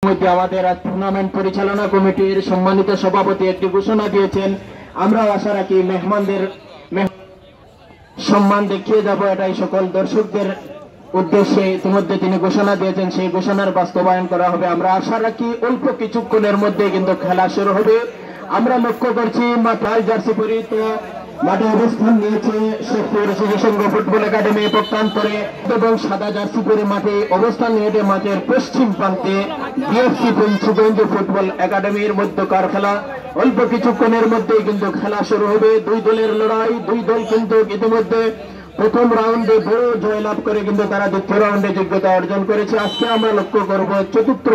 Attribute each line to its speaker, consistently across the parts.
Speaker 1: মধ্যে আমাদের টুর্নামেন্ট পরিচালনা কমিটির সম্মানিত সভাপতি একটি ঘোষণা দিয়েছেন। আমরা আশা রাখি মেহমানদের সম্মান দেখিয়ে যাব, এটাই সকল দর্শকদের উদ্দেশ্যে ইতিমধ্যে তিনি ঘোষণা দিয়েছেন, সেই ঘোষণার বাস্তবায়ন করা হবে। আমরা আশা রাখি অল্প কিছুক্ষণের মধ্যে কিন্তু খেলা শুরু হবে। আমরা লক্ষ্য করছি লাল জার্সি পরিহিত মাঠে অবস্থান নিয়েছে শেখপুর শিশু সংঘ ফুটবল একাডেমি পক্ষান্তরে এবং সাদা জার্সি পরে মাঠে অবস্থান নিয়েছে মাঠের পশ্চিম প্রান্তে বিএফসি পঞ্চগঞ্জ ফুটবল একাডেমির মধ্যকার খেলা। অল্প কিছুক্ষণের মধ্যেই কিন্তু খেলা শুরু হবে। দুই দলের লড়াই, দুই দল কিন্তু ইতিমধ্যে প্রথম রাউন্ডে বড় জয়লাভ করে কিন্তু তারা দ্বিতীয় রাউন্ডে যোগ্যতা অর্জন করেছে। আজকে আমরা লক্ষ্য করব চতুর্থ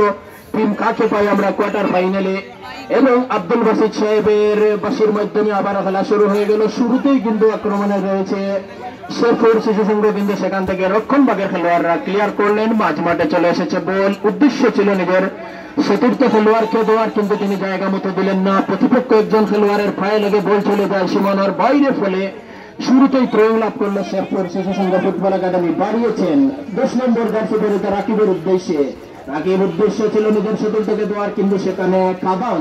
Speaker 1: টিম কাকে পাই আমরা কোয়ার্টার ফাইনালে, এবং আব্দুল বাসিদ সাহেবের বাসির মাধ্যমে আবার খেলা শুরু হয়ে গেল। শুরুতেই কিন্তু আক্রমণে রয়েছে শেখপুর শিশু সংঘ, কিন্তু সেখান থেকে রক্ষণভাগের খেলোয়াড়রা ক্লিয়ার করলেন। মাঝ মাঠে চলে এসেছে বল, উদ্দেশ্য ছিল নিজের চতুর্থ খেলোয়াড়কে দেওয়ার, কিন্তু তিনি জায়গা মতো দিলেন না। প্রতিপক্ষ একজন খেলোয়াড়ের পায়ে লেগে বল চলে যায় সীমানার বাইরে, ফলে শুরুতেই ত্রয় লাভ করলো শেখপুর শিশু সংঘ ফুটবল একাডেমি। বাড়িয়েছেন 10 নম্বর জার্সি পরিহিত রাকিবের উদ্দেশ্যে। রাকিব উদ্দেশ্য ছিল নিজের চতুর্থকে দেওয়ার, কিন্তু সেখানে কাবান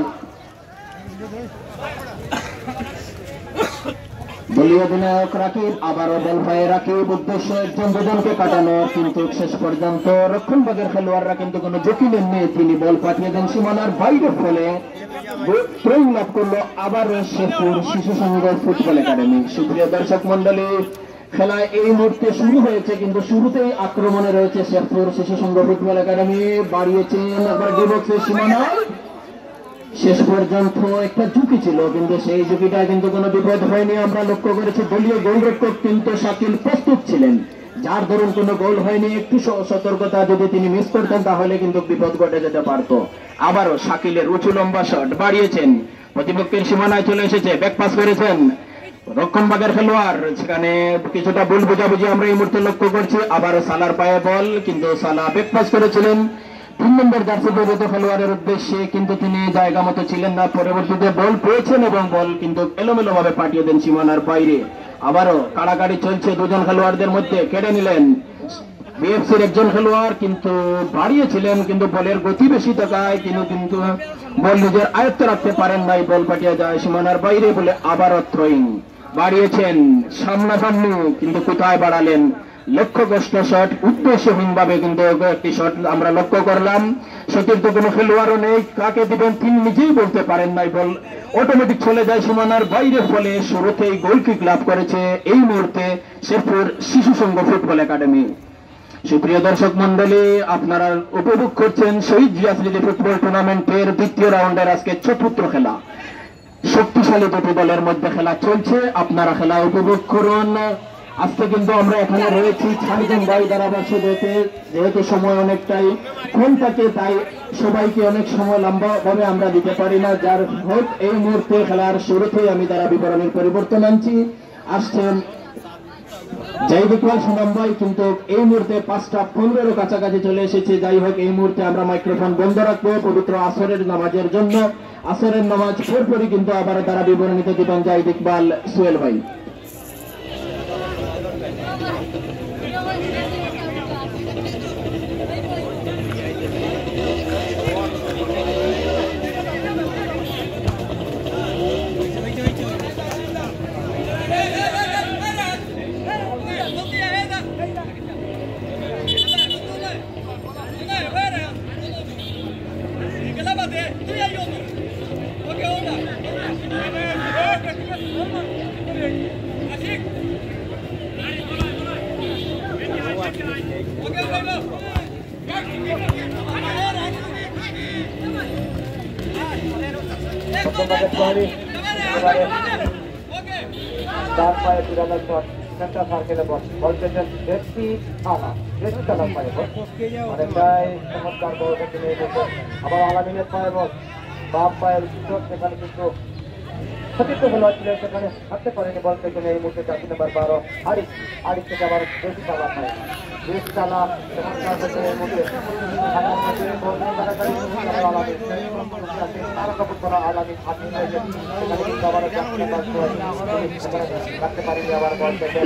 Speaker 1: দলীয় অধিনায়ক রাকিব আবারও বল পায়ে রাকিব উদ্দেশ্য একজন দুজনকে কাটানো, কিন্তু শেষ পর্যন্ত রক্ষণভাগের খেলোয়াড়রা কিন্তু কোনো ঝুঁকি নেননি, তিনি বল পাঠিয়ে দেন সীমানার বাইরে, ফলে ত্রয় লাভ করলো আবার শেখপুর শিশু সংঘ ফুটবল একাডেমি। সুপ্রিয় দর্শক মন্ডলী, খেলা এই মুহূর্তে শুরু হয়েছে, কিন্তু শুরুতেই আক্রমণে রয়েছে শেখপুর শিশু সংঘ ফুটবল একাডেমি। বাড়িয়েছেন একবার ডিবক্সের সীমানা, শেষ পর্যন্ত একটা ঝুঁকি ছিল, কিন্তু সেই ঝুঁকিটা কিন্তু কোনো বিপদ হয়নি। আমরা লক্ষ্য করেছি দলীয় গোলরক্ষক কিন্তু শাকিল প্রস্তুত ছিলেন, যার ধরুন কোনো গোল হয়নি। একটু সতর্কতা যদি তিনি মিস করতেন তাহলে কিন্তু বিপদ ঘটে যেতে পারত। আবারও শাকিলের উঁচু লম্বা শট বাড়িয়েছেন, প্রতিপক্ষের সীমানায় চলে এসেছে, ব্যাক পাস করেছেন রক্ষণভাগের খেলোয়াড়, সেখানে কিছুটা ভুল বোঝাবুঝি আমরা এই মুহূর্তে লক্ষ্য করছি। আবার সালার পায়ে বল, কিন্তু সালা ব্যাক পাস করেছিলেন 3 নম্বর জার্সি পরিহিত খেলোয়াড়ের উদ্দেশ্যে, কিন্তু তিনি জায়গা মতো ছিলেন না। পরবর্তীতে বল পেয়েছেন এবং বল কিন্তু এলোমেলো ভাবে পাঠিয়ে দেন সীমানার বাইরে। আবারও কাড়াকাড়ি চলছে দুজন খেলোয়াড়দের মধ্যে, কেড়ে নিলেন বিএফসির একজন খেলোয়াড়, কিন্তু বাড়িয়েছিলেন, কিন্তু বলের গতি বেশি থাকায় কিন্তু বল নিজের আয়ত্তে রাখতে পারেন নাই, বল পাঠিয়ে যায় সীমানার বাইরে, বলে আবারও থ্রোয়িং। বাড়িয়েছেন সামনাসামনি, কিন্তু কোথায় বাড়ালেন, লক্ষ্যগ্রস্ত শট উদ্দেশ্যহীন ভাবে কিন্তু একটি শট আমরা লক্ষ্য করলাম। সতীর্থ কোনো খেলোয়াড়ও নেই, কাকে দিবেন তিনি নিজেই বলতে পারেন নাই, বল অটোমেটিক চলে যায় সীমানার বাইরে, ফলে শুরুতেই গোল কিক লাভ করেছে এই মুহূর্তে শেখপুর শিশু সংঘ ফুটবল একাডেমি। সুপ্রিয় দর্শক মন্ডলী, আপনারা উপভোগ করছেন শহীদ জিয়া স্মৃতি ফুটবল টুর্নামেন্টের দ্বিতীয় রাউন্ডের আজকে চতুর্থ খেলা। শক্তিশালী দুটি দলের মধ্যে খেলা চলছে, আপনারা খেলা উপভোগ করুন। আজকে কিন্তু আমরা এখানে রয়েছি 6জন ভাই ধারাভাষ্যতে, যেহেতু সময় অনেকটাই কম থাকে তাই সবাইকে অনেক সময় লম্বা ভাবে আমরা দিতে পারি না, যার হোক এই মুহূর্তে খেলার শুরুতেই আমি দ্বারা বিবরণের পরিবর্তন আনছি। আসছেন জাইদিকওয়াল সুনাম ভাই, কিন্তু এই মুহূর্তে 5:15 কাছাকাছি চলে এসেছে। যাই হোক, এই মুহূর্তে আমরা মাইক্রোফোন বন্ধ রাখবো পবিত্র আসরের নামাজের জন্য। আসরের নামাজ পরপরই কিন্তু আবার দ্বারা বিবরণীতে দিবেন জাইদিকওয়াল সোহেল ভাই।
Speaker 2: আবার আলামিনের পায়ে বল, বাম পায়ের সেখানে কিন্তু সতীর্থ খেলোয়াড় ছিলেন, সেখানে হাঁটতে পারেনি, বল পেছনে এই মুহূর্তে 4 নম্বর 12 আরিফ থেকে আবার বেশি চালা পায়, বেশ চালা এই মুহূর্তে আলামিন তারকা ফুটবল আলামিন হাকিম হয়েছেন সেখানে কিন্তু আবার রাখতে পারেনি আবার বল পেতে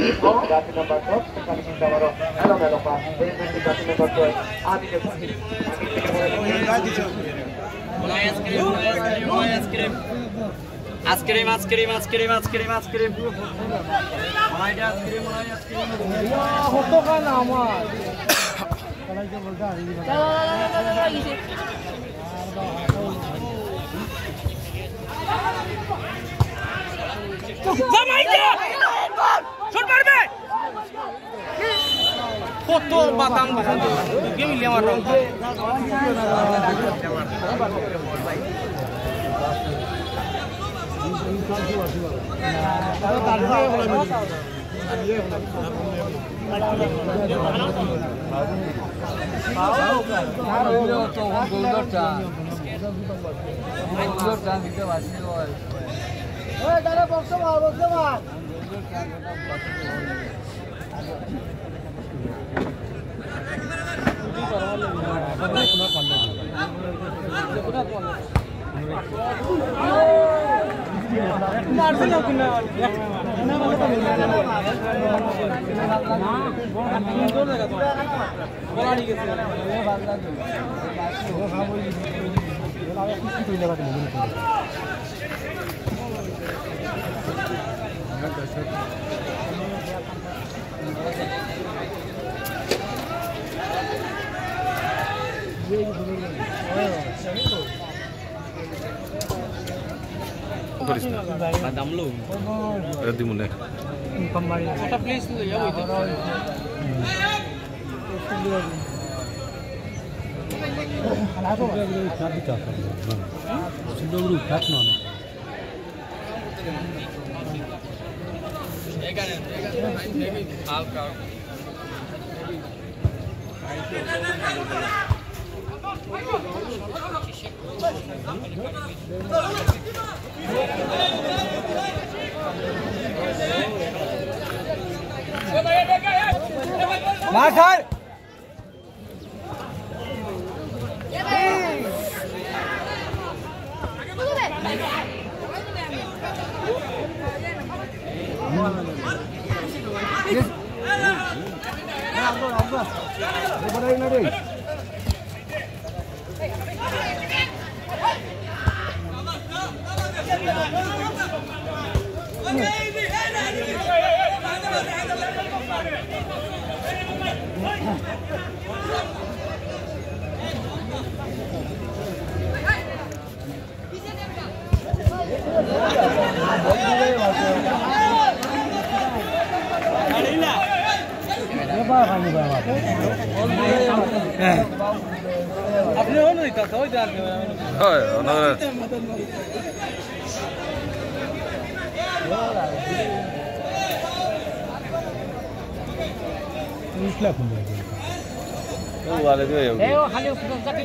Speaker 2: জাতি নাম্বার 10 সেখানে কিন্তু আবারও এলোমেলো পাস এই ম্যাচে জাতি নাম্বার 2 আদিকে
Speaker 3: ice cream ice cream ice cream ice cream ice cream
Speaker 4: হতো না আমার
Speaker 3: কত বাদাম মিলে আমার বাদাম লো
Speaker 5: di mo na.
Speaker 3: একটা প্লেস লইয়া বইতে
Speaker 4: মাথার আপনি হন ওই কথা ওই জানতে
Speaker 5: হয় না
Speaker 4: ইসলা কোন
Speaker 5: ও ওয়ালে দিও
Speaker 3: এই ও খালি ফুটবল কাটি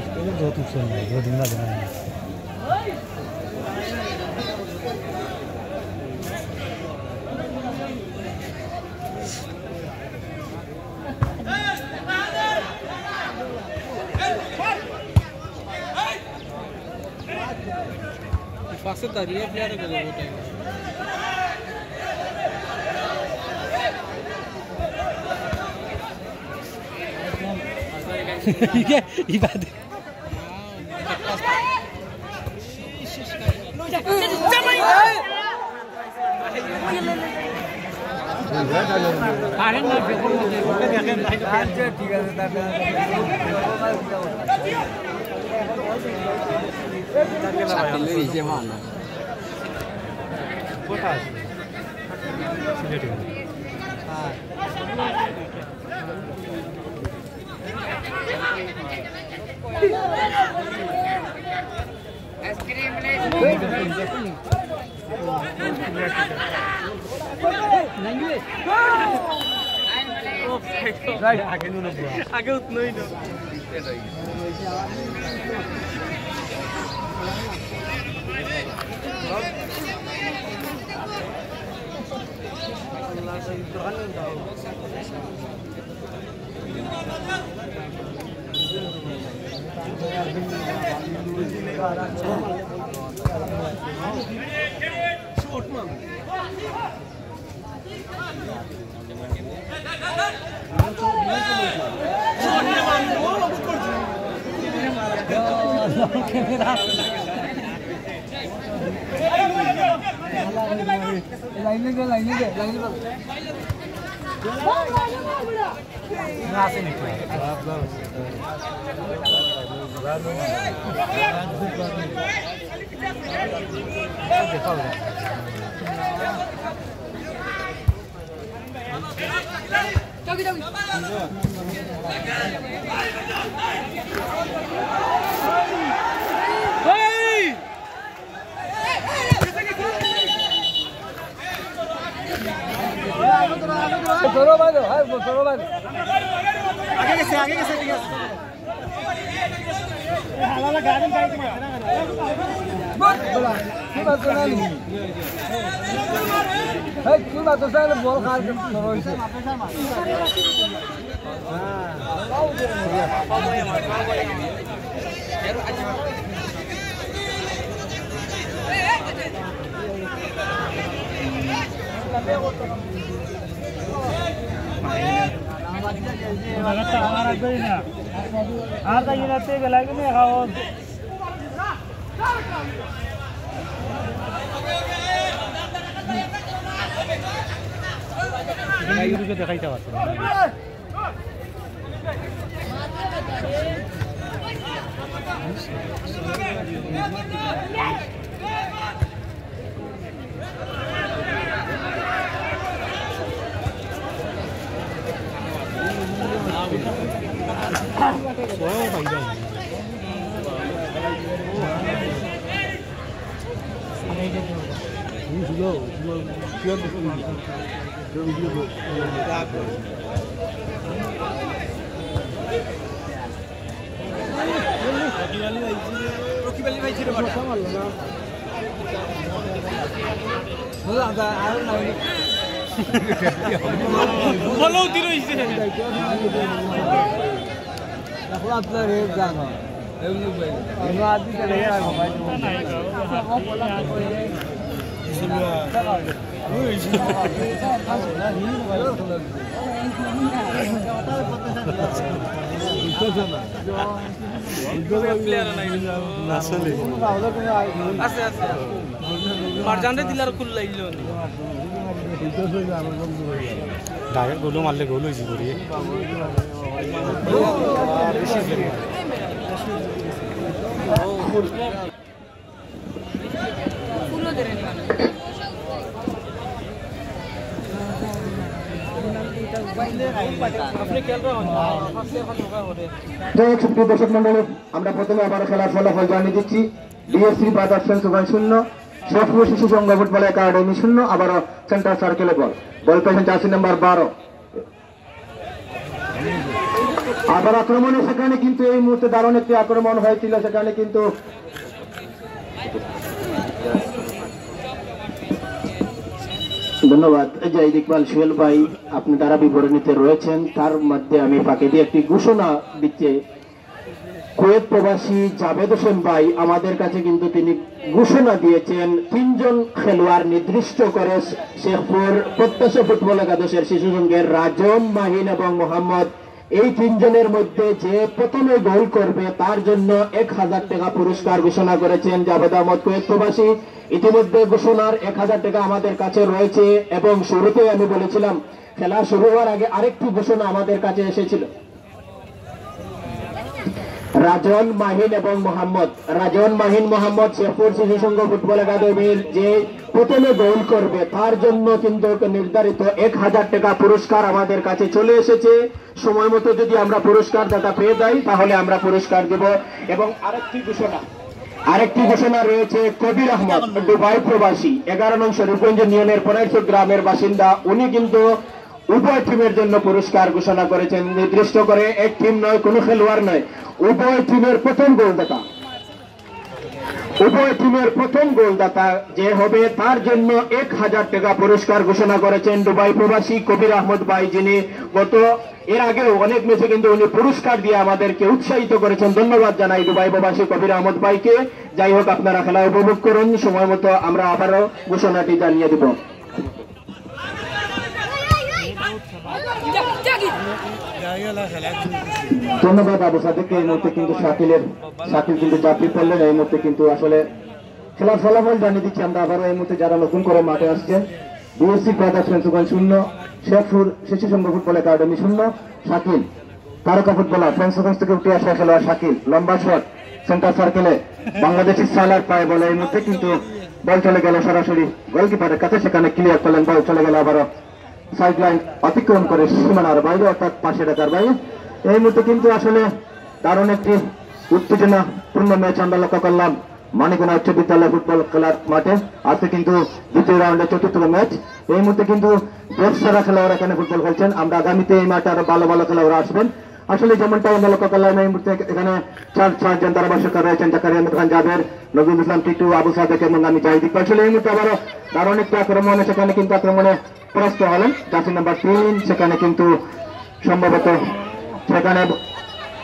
Speaker 4: এটা যত চলে যত দিন লাগে না
Speaker 3: পাশে দাঁড়িয়ে প্লেয়ার গেল
Speaker 4: ওটাই ইবাদত
Speaker 3: কারেন্ট না বেকর মধ্যে ওটা দেখেন আচ্ছা ঠিক আছে তাহলে নিচে মানা
Speaker 4: কোথায় সিলেটে
Speaker 3: হ্যাঁ আইসক্রিম আগে উঠনই না আল্লাহ
Speaker 4: দেখাইতে পারছে ডাইরেক্ট গোলও মারলে গোল হয়েছে করি
Speaker 1: দর্শক মন্ডলী, আমরা প্রথমে আবার খেলার ফলাফল জানিয়ে দিচ্ছি। ডিএসসি বাদার্সেন 0, শেখপুর শিশু সংঘ ফুটবল একাডেমি 0, আবারও সেন্টার সার্কেলে বল পেয়েছেন জার্সি নাম্বার 12। আবার আক্রমণে সেখানে কিন্তু এই মুহূর্তে দারুণ একটি আক্রমণ হয়েছিল, সেখানে কিন্তু ধন্যবাদ জাহিদ ইকবাল সোহেল ভাই, আপনি দ্বারা বিবরণীতে রয়েছেন। তার মধ্যে আমি ফাঁকে দিয়ে একটি ঘোষণা দিচ্ছে, কুয়েত প্রবাসী জাভেদ হোসেন ভাই আমাদের কাছে কিন্তু তিনি ঘোষণা দিয়েছেন 3 জন খেলোয়াড় নির্দিষ্ট করে শেখপুর প্রত্যাশা ফুটবল একাদশের শিশু সংঘের রাজন, মাহিন এবং মোহাম্মদ, এই 3 জনের মধ্যে যে প্রথমে গোল করবে তার জন্য 1000 টাকা পুরস্কার ঘোষণা করেছেন জাভেদ আহমদ কুয়েত প্রবাসী। ইতিমধ্যে ঘোষণার 1000 টাকা আমাদের কাছে রয়েছে এবং শুরুতে আমি বলেছিলাম খেলা শুরু হওয়ার আগে আরেকটি ঘোষণা আমাদের কাছে এসেছিল। রাজন, মাহিন এবং মোহাম্মদ, রাজন, মাহিন, মোহাম্মদ শেখপুর শিশু সংঘ ফুটবল একাডেমির যে প্রথমে গোল করবে তার জন্য কিন্তু নির্ধারিত 1000 টাকা পুরস্কার আমাদের কাছে চলে এসেছে। সময় মতো যদি আমরা পুরস্কার দাতা পেয়ে যাই তাহলে আমরা পুরস্কার দেব। এবং আরেকটি ঘোষণা রয়েছে, কবির আহমদ দুবাই প্রবাসী 11 নং শরীফগঞ্জ ইউনিয়নের পনাইছড় গ্রামের বাসিন্দা, উনি কিন্তু উভয় টিমের জন্য পুরস্কার ঘোষণা করেছেন নির্দিষ্ট করে, এক টিম নয়, কোনো খেলোয়াড় নয়, উভয় টিমের প্রথম গোলদাতা, উভয় টিমের প্রথম গোলদাতা যে হবে তার জন্য 1000 টাকা পুরস্কার ঘোষণা করেছেন দুবাই প্রবাসী কবির আহমদ ভাই, যিনি গত এর আগেও অনেক ম্যাচে কিন্তু উনি পুরস্কার দিয়ে আমাদেরকে উৎসাহিত করেছেন। ধন্যবাদ জানাই দুবাই প্রবাসী কবির আহমদ ভাইকে। যাই হোক, আপনারা খেলা উপভোগ করুন। সময় মতো আমরা আবারও ঘোষণাটি জানিয়ে দেব। ধন্যবাদ আবু সাদিককে। এই মুহূর্তে কিন্তু শাকিল কিন্তু জাফরি পড়লেন। এই মুহূর্তে কিন্তু আসলে খেলার ফলাফল জানিয়ে দিচ্ছি আমরা আবারও। এই মুহূর্তে যারা নতুন করে মাঠে আসছেন, বিএসসি ব্রাদার্স ফ্রেন্সগঞ্জ 0, শেরপুর শিশু সংঘ ফুটবল একাডেমি 0। শাকিল তারকা ফুটবলার ফ্রেন্সগঞ্জ থেকে উঠে আসা খেলোয়াড় শাকিল, লম্বা শট সেন্টার সার্কেলে বাংলাদেশি সালার পায়ে বলে। এই মুহূর্তে কিন্তু বল চলে গেল সরাসরি গোলকিপারের কাছে, সেখানে ক্লিয়ার করলেন। বল চলে গেল আবারও সাইড লাইন অতিক্রম করে সীমানার বাইরে, অর্থাৎ পাশে রাখার বাইরে। এই মুহূর্তে কিন্তু আসলে দারুণ একটি উত্তেজনাপূর্ণ ম্যাচ আমরা লক্ষ্য করলাম মানিকগঞ্জ উচ্চ বিদ্যালয় ফুটবল খেলার মাঠে। আজকে কিন্তু দ্বিতীয় রাউন্ডের চতুর্থ ম্যাচ। এই মুহূর্তে কিন্তু দেশসেরা খেলোয়াড় এখানে ফুটবল খেলছেন। আমরা আগামীতে এই মাঠে আরো ভালো ভালো খেলোয়াড় আসবেন। আসলে যেমনটা আমরা লক্ষ্য করলাম, এই মুহূর্তে এখানে চারজন ধারাভাষ্যকার রয়েছেন, জাকারিয়া আহমেদ খান জাবের, নজরুল ইসলাম টিটু, আবু সাদেক এবং আমি জাহিদ। আসলে এই মুহূর্তে আবারও দারুণ একটি আক্রমণ, সেখানে কিন্তু আক্রমণে পরাস্ত হলেন জার্সি নাম্বার 3। সেখানে কিন্তু সম্ভবত সেখানে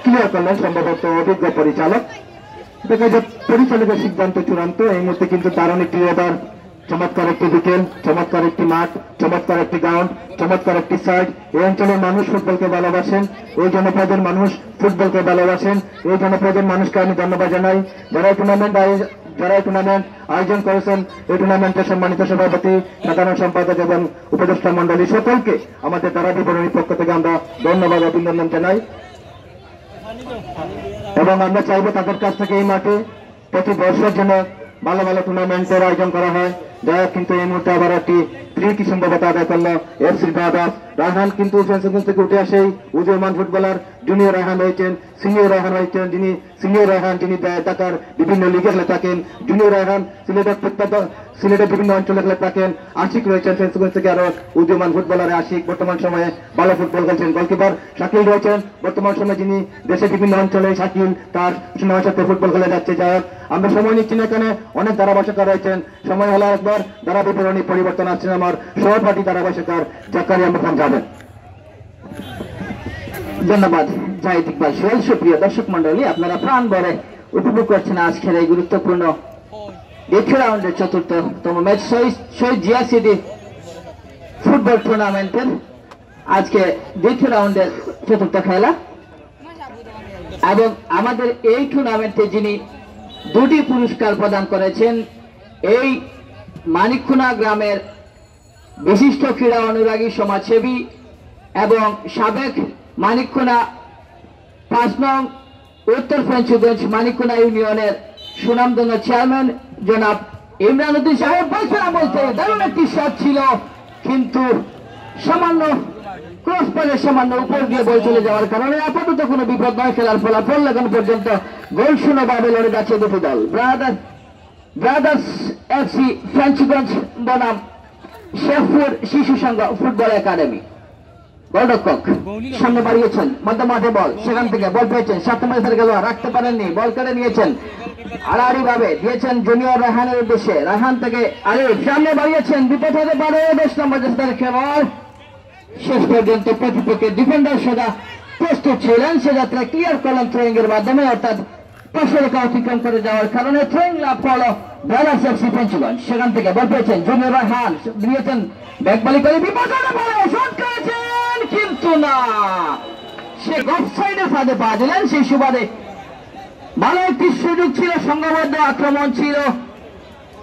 Speaker 1: ক্লিয়ার করলেন সম্ভবত অভিজ্ঞ পরিচালক। দেখা যায় পরিচালকের সিদ্ধান্ত চূড়ান্ত। এই মুহূর্তে কিন্তু দারুণ একটি ওভার, চমৎকার একটি বিকেল, চমৎকার একটি মাঠ, চমৎকার একটি গ্রাউন্ড, চমৎকার একটি সাইড। এই অঞ্চলের মানুষ ফুটবলকে ভালোবাসেন, এই জনপদের মানুষ ফুটবলকে ভালোবাসেন। এই জনপদের মানুষকে আমি ধন্যবাদ জানাই যারা টুর্নামেন্ট আয়োজন করেছেন। এই টুর্নামেন্টের সম্মানিত সভাপতি, সাধারণ সম্পাদক এবং উপদেষ্টা মন্ডলী সকলকে আমাদের দ্বারা বিবরণীর পক্ষ থেকে আমরা ধন্যবাদ অভিনন্দন জানাই। এবং আমরা চাইবো তাদের কাছ থেকে এই মাঠে প্রতি বর্ষের জন্য ভালো ভালো টুর্নামেন্টের আয়োজন করা হয়। যাই হোক, কিন্তু এই মুহূর্তে আবার একটি ফ্রি কি সম্ভবত আদায় করলো এফসি ব্রাদার্স। রায়হান কিন্তু ফ্রেন্সগঞ্জ থেকে উঠে আসেই উদীয়মান ফুটবলার জুনিয়র রায়হান হয়েছেন, সিনিয়র রায়হান হয়েছেন। যিনি সিনিয়র রায়হান, যিনি ঢাকার বিভিন্ন লিগে খেলে থাকেন। জুনিয়র রায়হান সিলেটের বিভিন্ন অঞ্চলে খেলে থাকেন। আশিক রয়েছেন ফ্রেন্সগঞ্জ থেকে, আরো উদীয়মান ফুটবলার আশিক বর্তমান সময়ে ভালো ফুটবল খেলছেন। গোলকিপার শাকিল রয়েছেন বর্তমান সময়ে, যিনি দেশের বিভিন্ন অঞ্চলে শাকিল তার সময়ের সাথে ফুটবল খেলে যাচ্ছে। যাই হোক, আমরা সময় নিচ্ছি না, এখানে অনেক ধারাভাষ্যকার রয়েছেন। সময় হলে একবার ধারা বিবরণী পরিবর্তন আসছেন আমার সহপাঠী ধারাভাষ্যকার জাকারিয়া আহমেদ খান যাবেন। ধন্যবাদ জাহিদ ইকবাল সোহেল। সুপ্রিয় দর্শক মন্ডলী, আপনারা প্রাণ ভরে উপভোগ করছেন আজকের এই গুরুত্বপূর্ণ দ্বিতীয় রাউন্ডের চতুর্থতম ম্যাচ শহীদ জিয়া সিটি ফুটবল টুর্নামেন্টের আজকে দ্বিতীয় রাউন্ডের চতুর্থ খেলা। এবং আমাদের এই টুর্নামেন্টে যিনি দুটি পুরস্কার প্রদান করেছেন, এই মানিকখুনা গ্রামের বিশিষ্ট ক্রীড়া অনুরাগী সমাজসেবী এবং সাবেক মানিকখুনা 5 নং উত্তর ফ্রেঞ্চগঞ্জ মানিকখুনা ইউনিয়নের সুনামধন্য চেয়ারম্যান জনাব ইমরান উদ্দিন সাহেব। বলতে দারুণ একটি শট ছিল, কিন্তু সামান্য ক্রস পয়েন্টের সামান্য উপর দিয়ে বল চলে যাওয়ার কারণে আপাতত কোনো বিপদ নয়। খেলার ফলাফল এখন পর্যন্ত গোল শূন্যভাবে লড়ে যাচ্ছে দুটি দল। ব্রাদার্স এফসি ফ্রেঞ্চগঞ্জ বনাম শেরপুর শিশু সংঘ ফুটবল একাডেমি। গোলরক্ষক সামনে বাড়িয়েছেন, মধ্য মাঠে বল, সেখান থেকে বল পেয়েছেন 7 নম্বরের খেলোয়াড়, রাখতে পারেননি, বল কেড়ে নিয়েছেন, আড়াআড়ি ভাবে দিয়েছেন জুনিয়র রায়হানের উদ্দেশ্যে। রায়হান থেকে আরিফ সামনে বাড়িয়েছেন, বিপদ হতে পারে 10 নম্বর জার্সির খেলোয়াড়। শেষ পর্যন্ত প্রতিপক্ষের ডিফেন্ডার সেটা প্রস্তুত ছিলেন, সে যাত্রা ক্লিয়ার করলেন থ্রোয়িং এর মাধ্যমে, অর্থাৎ পার্শ্বরেখা অতিক্রম করে যাওয়ার কারণে থ্রোয়িং লাভ করলো ব্রাদার্স এফসি ফ্রেঞ্চগঞ্জ। সেখান থেকে বল পেয়েছেন জুনিয়র রায়হান, দিয়েছেন ব্যাকবালি করে, বিপদ হতে পারে, শট করেছেন, কিন্তু না, সে অফ সাইডের ফাঁদে পা দিলেন। সেই সুবাদে ভালো একটি সুযোগ ছিল, সংঘবদ্ধ আক্রমণ ছিল,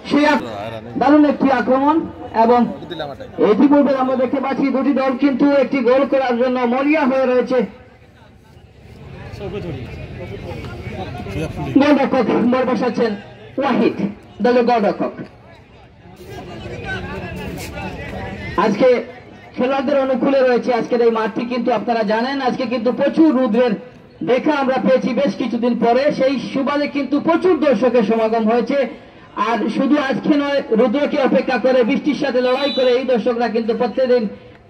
Speaker 1: সেই দারুণ একটি আক্রমণ। এবং ইতিপূর্বে আমরা দেখতে পাচ্ছি দুটি দল কিন্তু একটি গোল করার জন্য মরিয়া হয়ে রয়েছে। গোলরক্ষক বল বসাচ্ছেন ওয়াহিদ, দলের গোলরক্ষক। আজকে খেলোয়াড়দের অনুকূলে রয়েছে আজকের এই মাঠটি, কিন্তু আপনারা জানেন আজকে কিন্তু প্রচুর রৌদ্রের দেখা আমরা পেয়েছি বেশ কিছুদিন পরে। সেই সুবাদে কিন্তু প্রচুর দর্শকের সমাগম হয়েছে। আর শুধু আজকে নয়, রৌদ্রকে অপেক্ষা করে বৃষ্টির সাথে লড়াই করে এই দর্শকরা কিন্তু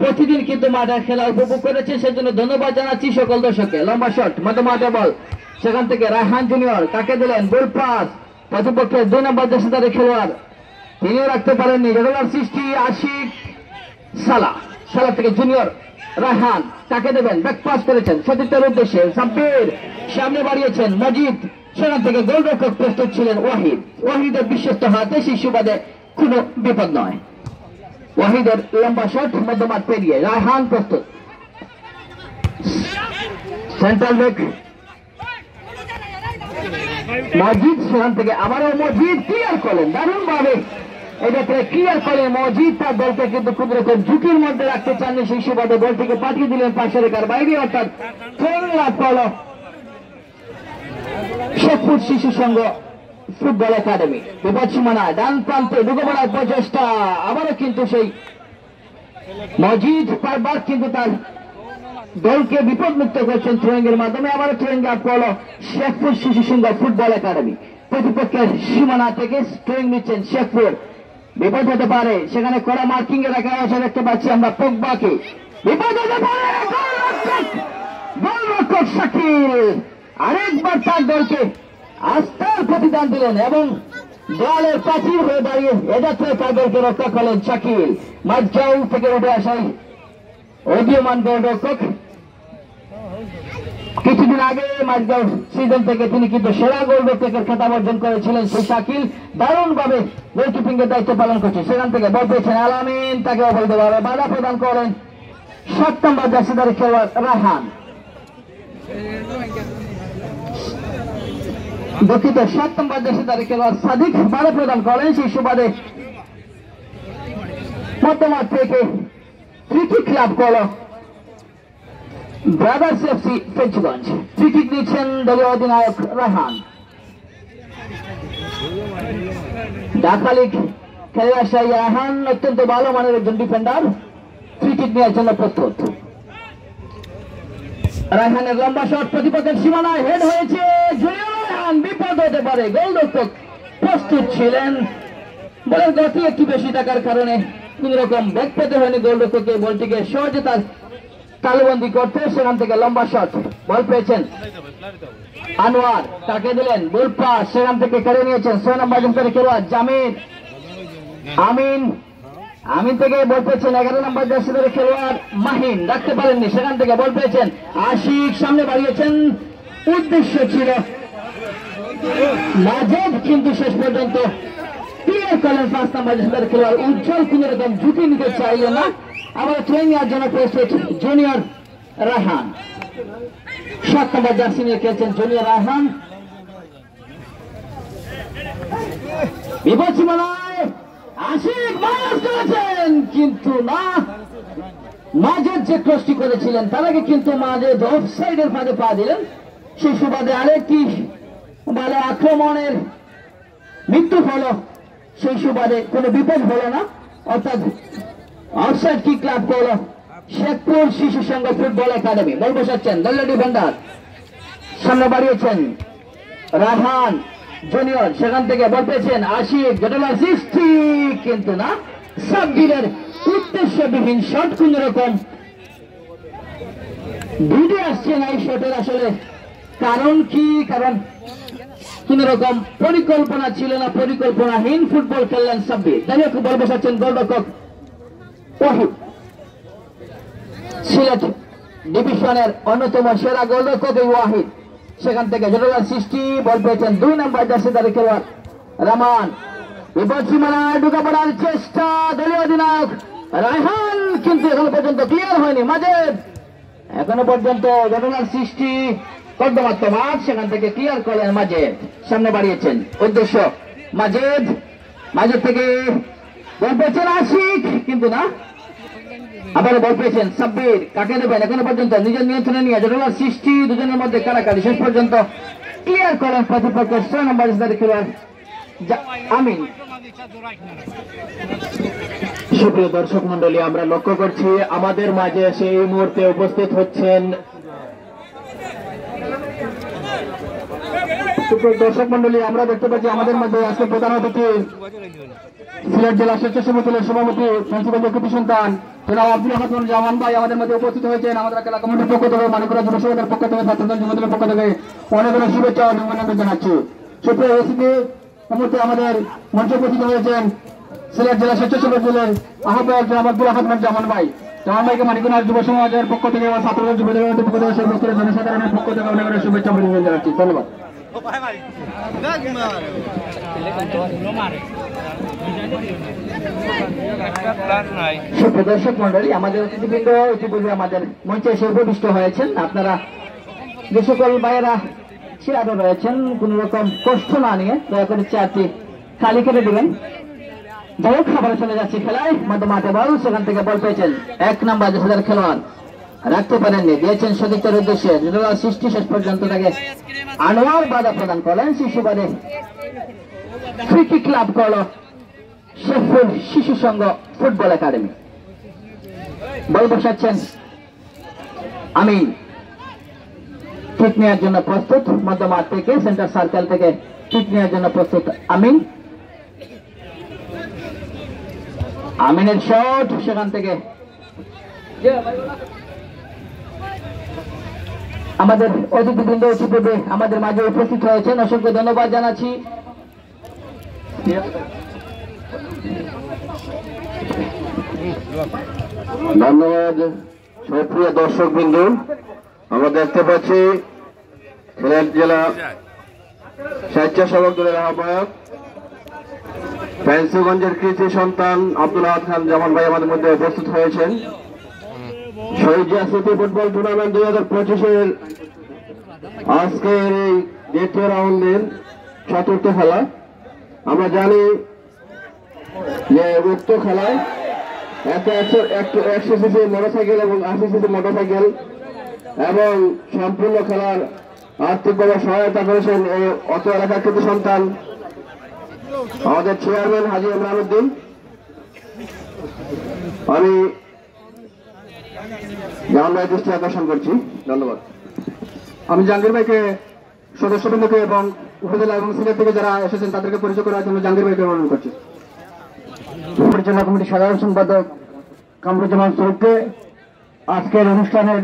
Speaker 1: প্রতিদিন কিন্তু মাঠের খেলা উপভোগ করেছে। সেজন্য ধন্যবাদ জানাচ্ছি সকল দর্শককে। লম্বা শট, মধ্য মাঠে বল, সেখান থেকে রায়হান জুনিয়র কাকে দিলেন, বল পাস প্রতিপক্ষের 2 নম্বর জার্সিধারী খেলোয়াড়, তিনিও রাখতে পারেননি, জটিলার সৃষ্টি আশিক সালা থেকে জুনিয়র রায়হান তাকে দেবেন, ব্যাক পাস করেছেন সতীর্থের উদ্দেশ্যে, সাব্বির সামনে বাড়িয়েছেন মজিদ, সেখান থেকে গোলরক্ষক প্রস্তুত ছিলেন ওয়াহিদ। ওয়াহিদের বিশ্বস্ত হাতে সেই সুবাদে কোনো বিপদ নয়। ওয়াহিদের লম্বা শট মধ্যমাঠ পেরিয়ে রায়হান প্রস্তুত, সেন্ট্রাল ব্যাক মজিদ, সেখান থেকে আবারও মজিদ ক্লিয়ার করলেন দারুণ ভাবে। এটাকে ক্লিয়ার করে মজিদ তার দলকে কিন্তু কোন রকম ঝুঁকির মধ্যে রাখতে চাননি, সেই সুবাদে বলটিকে পাঠিয়ে দিলেন পাশের রেখার বাইরে, অর্থাৎ লাভ করল শেখপুর শিশু সংঘ ফুটবল একাডেমি। বিপদ সীমানায় ডান প্রান্তে ঢুকে পড়ার প্রচেষ্টা, আবারও কিন্তু সেই মজিদ বারবার কিন্তু তার দলকে বিপদমুক্ত করছেন থ্রোয়িং এর মাধ্যমে। আবারও থ্রোয়িং লাভ করলো শেখপুর শিশু সংঘ ফুটবল একাডেমি। প্রতিপক্ষের সীমানা থেকে থ্রোয়িং নিচ্ছেন শেখপুর, বিপদ হতে পারে, সেখানে কড়া মার্কিং এর রাখা আছে দেখতে পাচ্ছি আমরা পোগবাকে, বিপদ হতে পারে। গোলরক্ষক শাকিল আরেকবার তার দলকে আস্থার প্রতিদান দিলেন এবং দলের প্রাচীর হয়ে দাঁড়িয়ে এযাত্রে তার দলকে রক্ষা করলেন শাকিল। মাঝজাউ থেকে উঠে আসাই উদীয়মান গোলরক্ষক, কিছুদিন আগে মাঝগাঁও সিজন থেকে তিনি কিন্তু সেরা গোলরক্ষকের খেতাব অর্জন করেছিলেন। সেই শাকিল দারুণ ভাবে গোলকিপিং এর দায়িত্ব পালন করছে। সেখান থেকে বল পেয়েছেন আলামিন, তাকে অবৈধভাবে বাধা প্রদান করেন 7 নম্বর জার্সিধারী খেলোয়াড় রায়হান। দুঃখিত, 7 নম্বর জার্সিধারী খেলোয়াড় সাদিক বাধা প্রদান করেন, সেই সুবাদে মধ্যমাঠ থেকে ফ্রি কিক লাভ করল ব্রাদার্স এফসি ফেঞ্চগঞ্জ। ফ্রি কিক নিচ্ছেন দলীয় অধিনায়ক রায়হান। ঢাকা লিগ খেলে আসা রায়হান অত্যন্ত ভালো মানের একজন ডিফেন্ডার, ফ্রি কিক নেওয়ার জন্য প্রস্তুত। রায়হানের লম্বা শট প্রতিপক্ষের সীমানায় হেড হয়েছে, জুনিয়র রায়হান, বিপদ হতে পারে। গোলরক্ষক প্রস্তুত ছিলেন, বলের গতি একটু বেশি থাকার কারণে কোন রকম ব্যাক পেতে হয়নি গোলরক্ষককে বলটিকে সহজে তার তালুবন্দি করতে। সেখান থেকে লম্বা শট, বল পেয়েছেন আনোয়ার, তাকে দিলেন বল পাস, সেখান থেকে কেড়ে নিয়েছেন 6 নম্বর জার্সি খেলোয়াড় জামির আমিন। আমিন থেকে বল পেয়েছেন 11 নম্বর জার্সি খেলোয়াড় মাহিন, রাখতে পারেননি, সেখান থেকে বল পেয়েছেন আশিক, সামনে বাড়িয়েছেন, উদ্দেশ্য ছিল মাজেদ, কিন্তু শেষ পর্যন্ত ক্লিয়ার করলেন 5 নম্বর জার্সি খেলোয়াড় উজ্জ্বল, কোন রকম ঝুঁকি নিতে চাইলেন না। আবার ট্রেনিং এর জন্য প্রস্তুত জুনিয়র রায়হান, 7 নম্বর জার্সি নিয়ে খেলছেন জুনিয়র রায়হান। বিপদ সীমানায় আশিক মাইনাস করেছেন, কিন্তু না, মাজেদ যে ক্রসটি করেছিলেন তার আগে কিন্তু মাজেদ অফ সাইডের ফাঁদে পা দিলেন, সেই সুবাদে আরেকটি বলে আক্রমণের মৃত্যু হলো, সেই সুবাদে কোনো বিপদ হলো না, অর্থাৎ অফসাইড কিক লাভ করলো শেখপুর শিশু সংঘ ফুটবল একাডেমি। বল বসাচ্ছেন দলীয় ডিফেন্ডার, সামনে বাড়িয়েছেন রায়হান জুনিয়র, সেখান থেকে বল পেয়েছেন আশিক, জটলার সৃষ্টি, কিন্তু না, সাব্বিরের উদ্দেশ্যবিহীন শট, কোন রকম ভিডিও আসছে না এই শটের, আসলে কারণ কি, কারণ কোন রকম পরিকল্পনা ছিল না, পরিকল্পনাহীন ফুটবল খেললেন সাব্বির। যাই হোক, বল বসাচ্ছেন গোলরক্ষক ওয়াহিদ, সিলেট ডিভিশনের অন্যতম সেরা গোলরক্ষক এই ওয়াহিদ, সেখান থেকে জটলার সৃষ্টি, বল পেয়েছেন 2 নম্বর জার্সিধারী খেলোয়াড় রহমান। বিপদ সীমানায় ঢুকে পড়ার চেষ্টা দলীয় অধিনায়ক রায়হান, কিন্তু এখনো পর্যন্ত ক্লিয়ার হয়নি মাজেদ, এখনো পর্যন্ত জটলার সৃষ্টি কর্দমাত্র মাঠ, সেখান থেকে ক্লিয়ার করলেন মাজেদ, সামনে বাড়িয়েছেন উদ্দেশ্য মাজেদ, মাজেদ থেকে বল পেয়েছেন আশিক, কিন্তু না, আবার বল পেয়েছেন সাব্বির, কাকে দেবেন, এখনো পর্যন্ত নিজের নিয়ন্ত্রণে নিয়ে জটলার সৃষ্টি, দুজনের মধ্যে কারাকারি, শেষ পর্যন্ত ক্লিয়ার করেন প্রতিপক্ষের 6 নম্বর জার্সি খেলোয়াড় আমিন। সুপ্রিয় দর্শক মন্ডলী, আমরা লক্ষ্য করছি আমাদের মাঝে সেই মুহূর্তে উপস্থিত হচ্ছেন সুপ্রিয় দর্শক মন্ডলী, আমরা দেখতে পাচ্ছি আমাদের মধ্যে আজকে প্রধান অতিথি সিলেট জেলা স্বেচ্ছাসেবক দলের সভাপতি প্রিন্সিপাল কৃতি সন্তান জনাব আব্দুল আহাদ জামান ভাই আমাদের মধ্যে উপস্থিত হয়েছেন। আমাদের এলাকা কমিটির পক্ষ থেকে, মানিকপুরা যুব সমাজের পক্ষ থেকে, ছাত্রদল যুবদলের পক্ষ থেকে অনেক অনেক শুভেচ্ছা ও অভিনন্দন জানাচ্ছি। সুপ্রিয় অতিথি মুহূর্তে আমাদের মঞ্চে উপস্থিত হয়েছেন সিলেট জেলা স্বেচ্ছাসেবক দলের আহ্বায়ক জনাব আব্দুল আহাদ জামান ভাই। জামান ভাইকে মানিকগঞ্জ যুব সমাজের পক্ষ থেকে বা ছাত্রদল যুব দলের পক্ষ থেকে সমস্ত জনসাধারণের পক্ষ থেকে অনেক অনেক শুভেচ্ছা অভিনন্দন জানাচ্ছি। ধন্যবাদ। সুপ্রদর্শক মন্ডলী, আমাদের অতিথিবৃন্দ ইতিপূর্বে আমাদের মঞ্চে এসে উপবিষ্ট হয়েছেন। আপনারা যে সকল ভাইয়েরা চেয়ারে রয়েছেন কোন রকম কষ্ট না নিয়ে দয়া করে চেয়ারটি খালি করে দিবেন। যাই হোক, খাবারে চলে যাচ্ছে খেলায়। মধ্য মাঠে বল, সেখান থেকে বল পেয়েছেন 1 নম্বর দেশের খেলোয়াড়, রাখতে পারেননি, দিয়েছেন সতীর্থের উদ্দেশ্যে। সৃষ্টি শেষ পর্যন্ত তাকে আনোয়ার বাধা প্রদান করলেন। শিশুবাদে ফ্রি কিক লাভ করল শেফুল শিশু সংঘ ফুটবল একাডেমি। বল বসাচ্ছেন আমিন, কিক নেওয়ার জন্য প্রস্তুত। মধ্য মাঠ থেকে সেন্টার সার্কেল থেকে কিক নেওয়ার জন্য প্রস্তুত আমিন। আমিনের শট, সেখান থেকে আমাদের অতিথিবৃন্দ ইতিপূর্বে আমাদের মাঝে উপস্থিত হয়েছেন, অসংখ্য ধন্যবাদ জানাচ্ছি।
Speaker 6: ধন্যবাদ সুপ্রিয় দর্শক বিন্দু। আমরা দেখতে পাচ্ছি সিলেট জেলা স্বেচ্ছাসেবক দলের আহ্বায়ক ফেন্সিগঞ্জের কৃতি সন্তান আব্দুল আহাদ খান জামান ভাই আমাদের মধ্যে উপস্থিত হয়েছেন। শহীদ জিয়া স্মৃতি ফুটবল টুর্নামেন্ট 2025-এর আজকের এই দ্বিতীয় রাউন্ডের চতুর্থ খেলা। আমরা জানি যে উক্ত খেলায় 100 সিসি মোটরসাইকেল এবং 80 সিসি মোটরসাইকেল এবং সম্পূর্ণ খেলার আর্থিকভাবে সহায়তা করেছেন এই অত এলাকার কৃতি সন্তান আমাদের চেয়ারম্যান হাজী ইমরান উদ্দিন। আমি জামান ভাই দৃষ্টি আকর্ষণ করছি। ধন্যবাদ।
Speaker 1: আমি জাহাঙ্গীর ভাইকে সদস্যবৃন্দকে এবং উপজেলা এবং সিলেট থেকে যারা এসেছেন তাদেরকে পরিচয় করার জন্য জাহাঙ্গীর ভাইকে অনুরোধ করছি। উপজেলা কমিটির সাধারণ সম্পাদক কামরুজ্জামান সরুফকে আজকের অনুষ্ঠানের